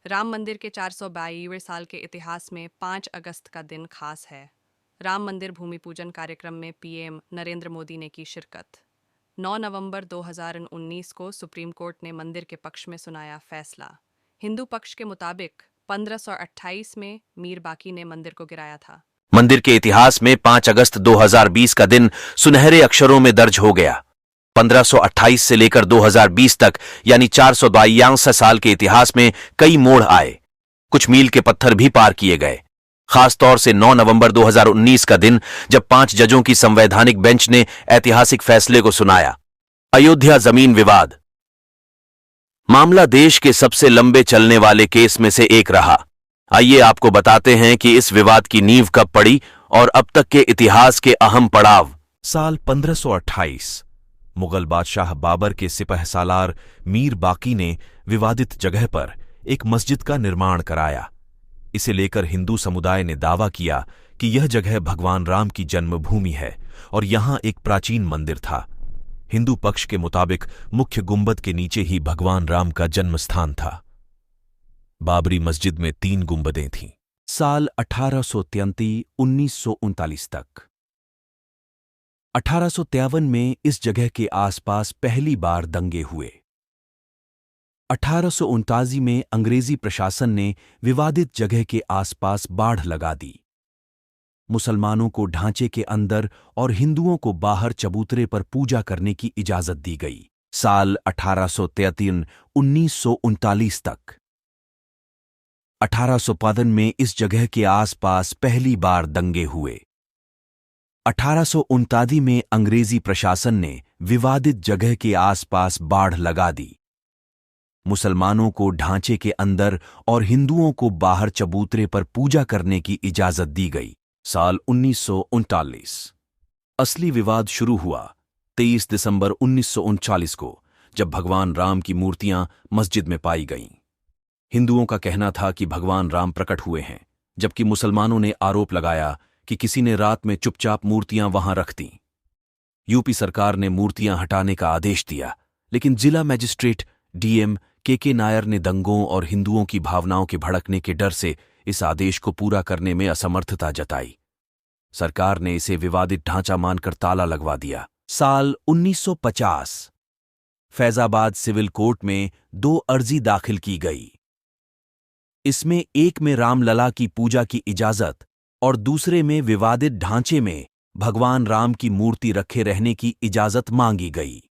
राम मंदिर के 422वें साल के इतिहास में 5 अगस्त का दिन खास है। राम मंदिर भूमि पूजन कार्यक्रम में पीएम नरेंद्र मोदी ने की शिरकत। 9 नवंबर 2019 को सुप्रीम कोर्ट ने मंदिर के पक्ष में सुनाया फैसला। हिंदू पक्ष के मुताबिक 1528 में मीर बाकी ने मंदिर को गिराया था। मंदिर के इतिहास में 5 अगस्त 2020 का दिन सुनहरे अक्षरों में दर्ज हो गया। 1528 से लेकर 2020 तक यानी 462 साल के इतिहास में कई मोड़ आए। कुछ मील के पत्थर भी पार किए गए। खासतौर से 9 नवंबर 2019 का दिन, जब 5 जजों की संवैधानिक बेंच ने ऐतिहासिक फैसले को सुनाया। अयोध्या जमीन विवाद मामला देश के सबसे लंबे चलने वाले केस में से एक रहा। आइए आपको बताते हैं कि इस विवाद की नींव कब पड़ी और अब तक के इतिहास के अहम पड़ाव। साल 1528 मुगल बादशाह बाबर के सिपहसालार मीर बाकी ने विवादित जगह पर एक मस्जिद का निर्माण कराया। इसे लेकर हिंदू समुदाय ने दावा किया कि यह जगह भगवान राम की जन्मभूमि है और यहां एक प्राचीन मंदिर था। हिंदू पक्ष के मुताबिक मुख्य गुंबद के नीचे ही भगवान राम का जन्म स्थान था। बाबरी मस्जिद में 3 गुंबदें थीं। साल 1833-1939 तक। 1853 में इस जगह के आसपास पहली बार दंगे हुए। 1839 में अंग्रेजी प्रशासन ने विवादित जगह के आसपास बाढ़ लगा दी। मुसलमानों को ढांचे के अंदर और हिंदुओं को बाहर चबूतरे पर पूजा करने की इजाजत दी गई। साल 1833-1939 तक। 1852 में इस जगह के आसपास पहली बार दंगे हुए। 1839 में अंग्रेजी प्रशासन ने विवादित जगह के आसपास बाढ़ लगा दी। मुसलमानों को ढांचे के अंदर और हिंदुओं को बाहर चबूतरे पर पूजा करने की इजाजत दी गई। साल 1939। असली विवाद शुरू हुआ 23 दिसंबर 1939 को, जब भगवान राम की मूर्तियां मस्जिद में पाई गईं। हिंदुओं का कहना था कि भगवान राम प्रकट हुए हैं, जबकि मुसलमानों ने आरोप लगाया कि किसी ने रात में चुपचाप मूर्तियां वहां रख दीं। यूपी सरकार ने मूर्तियां हटाने का आदेश दिया, लेकिन जिला मजिस्ट्रेट डीएम के नायर ने दंगों और हिंदुओं की भावनाओं के भड़कने के डर से इस आदेश को पूरा करने में असमर्थता जताई। सरकार ने इसे विवादित ढांचा मानकर ताला लगवा दिया। साल 1950। फैजाबाद सिविल कोर्ट में 2 अर्जी दाखिल की गई। इसमें एक में रामलला की पूजा की इजाजत और दूसरे में विवादित ढांचे में भगवान राम की मूर्ति रखे रहने की इजाजत मांगी गई।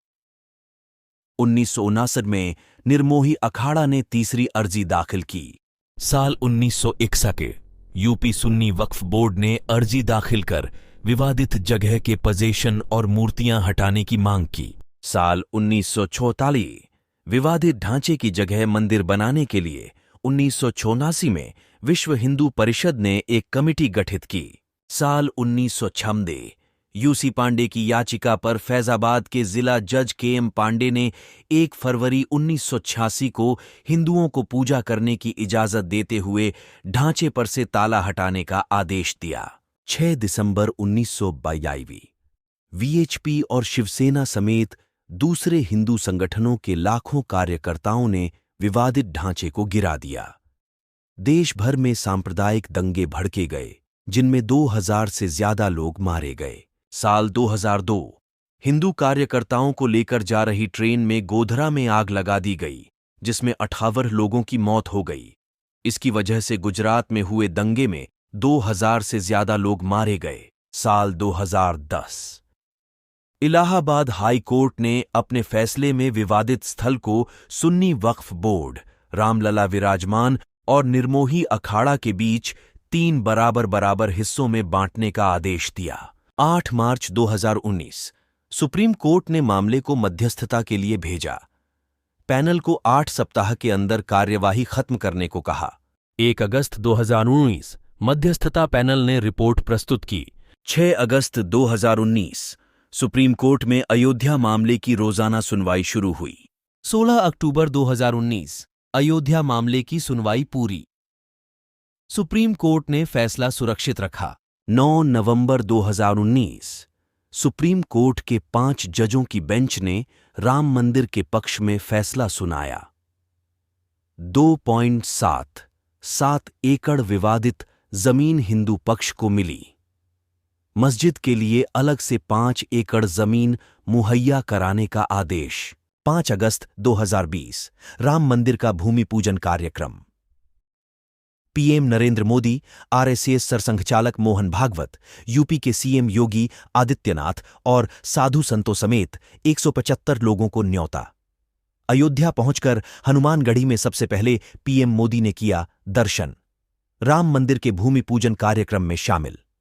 1959 में निर्मोही अखाड़ा ने तीसरी अर्जी दाखिल की। साल 1961 के यूपी सुन्नी वक्फ बोर्ड ने अर्जी दाखिल कर विवादित जगह के पोजीशन और मूर्तियां हटाने की मांग की। साल 1944 विवादित ढांचे की जगह मंदिर बनाने के लिए 1984 में विश्व हिंदू परिषद ने एक कमेटी गठित की। साल 1996 यूसी पांडे की याचिका पर फैजाबाद के जिला जज केएम पांडे ने 1 फरवरी 1986 को हिंदुओं को पूजा करने की इजाजत देते हुए ढांचे पर से ताला हटाने का आदेश दिया। 6 दिसंबर 1982 वीएचपी और शिवसेना समेत दूसरे हिंदू संगठनों के लाखों कार्यकर्ताओं ने विवादित ढांचे को गिरा दिया। देश भर में सांप्रदायिक दंगे भड़के गए, जिनमें 2000 से ज्यादा लोग मारे गए। साल 2002 हिंदू कार्यकर्ताओं को लेकर जा रही ट्रेन में गोधरा में आग लगा दी गई, जिसमें 58 लोगों की मौत हो गई। इसकी वजह से गुजरात में हुए दंगे में 2000 से ज्यादा लोग मारे गए। साल 2010 इलाहाबाद हाई कोर्ट ने अपने फैसले में विवादित स्थल को सुन्नी वक्फ बोर्ड, रामलला विराजमान और निर्मोही अखाड़ा के बीच 3 बराबर हिस्सों में बांटने का आदेश दिया। 8 मार्च 2019 सुप्रीम कोर्ट ने मामले को मध्यस्थता के लिए भेजा। पैनल को 8 सप्ताह के अंदर कार्यवाही खत्म करने को कहा। 1 अगस्त 2019 मध्यस्थता पैनल ने रिपोर्ट प्रस्तुत की। 6 अगस्त 2019 सुप्रीम कोर्ट में अयोध्या मामले की रोजाना सुनवाई शुरू हुई। 16 अक्टूबर 2019 अयोध्या मामले की सुनवाई पूरी। सुप्रीम कोर्ट ने फैसला सुरक्षित रखा। 9 नवंबर 2019 सुप्रीम कोर्ट के 5 जजों की बेंच ने राम मंदिर के पक्ष में फैसला सुनाया। 2.7 एकड़ विवादित जमीन हिंदू पक्ष को मिली। मस्जिद के लिए अलग से 5 एकड़ जमीन मुहैया कराने का आदेश। 5 अगस्त 2020 राम मंदिर का भूमि पूजन कार्यक्रम। पीएम नरेंद्र मोदी, आरएसएस सरसंघचालक मोहन भागवत, यूपी के सीएम योगी आदित्यनाथ और साधु संतों समेत 175 लोगों को न्योता। अयोध्या पहुंचकर हनुमानगढ़ी में सबसे पहले पीएम मोदी ने किया दर्शन। राम मंदिर के भूमि पूजन कार्यक्रम में शामिल।